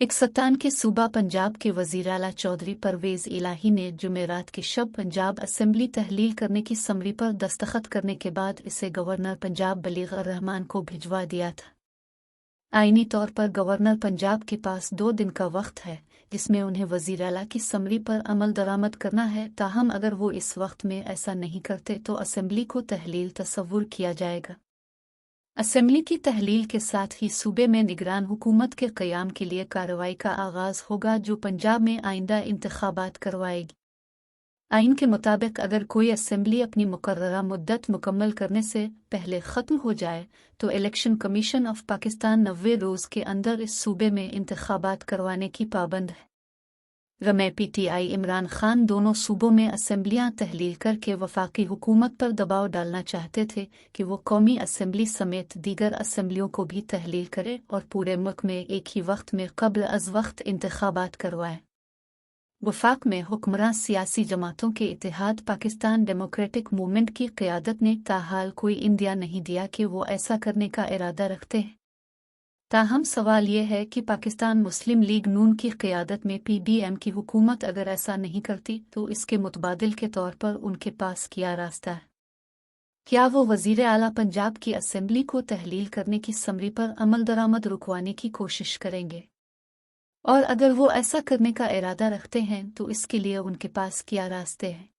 पाकिस्तान के सूबा पंजाब के वज़ीर आला चौधरी परवेज़ इलाही ने जुमेरात की शब पंजाब असेंबली तहलील करने की समरी पर दस्तखत करने के बाद इसे गवर्नर पंजाब बलीग रहमान को भिजवा दिया था। आईनी तौर पर गवर्नर पंजाब के पास 2 दिन का वक्त है जिसमें उन्हें वज़ीर आला की समरी पर अमल दरामद करना है। ताहम अगर वो इस वक्त में ऐसा नहीं करते तो असेंबली को तहलील तस्वुर किया जाएगा। असेंबली की तहलील के साथ ही सूबे में निगरान हुकूमत के क़याम के लिए कार्रवाई का आगाज़ होगा जो पंजाब में आइंदा इंतख़ाबात करवाएगी। आइन के मुताबिक अगर कोई असेंबली अपनी मुकर्ररा मुद्दत मुकम्मल करने से पहले ख़त्म हो जाए तो इलेक्शन कमीशन ऑफ पाकिस्तान 90 रोज़ के अंदर इस सूबे में इंतख़ाबात करवाने की पाबंद है। रमे PTI इमरान खान दोनों सूबों में असेंबलियां तहलील करके वफाकी हुकूमत पर दबाव डालना चाहते थे कि वो कौमी असेंबली समेत दीगर असेंबलियों को भी तहलील करे और पूरे मुल्क में एक ही वक्त में क़ब्ल अज़ वक्त इंतख़ाबात करवाए। वफाक में हुक्मरान सियासी जमातों के इत्तेहाद पाकिस्तान डेमोक्रेटिक मूवमेंट की क़यादत ने ताहाल कोई इंदिया नहीं दिया कि वो ऐसा करने का इरादा रखते हैं। ताहम सवाल ये है कि पाकिस्तान मुस्लिम लीग नून की क़यादत में PBM की हुकूमत अगर ऐसा नहीं करती तो इसके मुतबादिल के तौर पर उनके पास क्या रास्ता है? क्या वो वज़ीर आला पंजाब की असेंबली को तहलील करने की समरी पर अमल दरामद रुकवाने की कोशिश करेंगे? और अगर वो ऐसा करने का इरादा रखते हैं तो इसके लिए उनके पास क्या रास्ते हैं?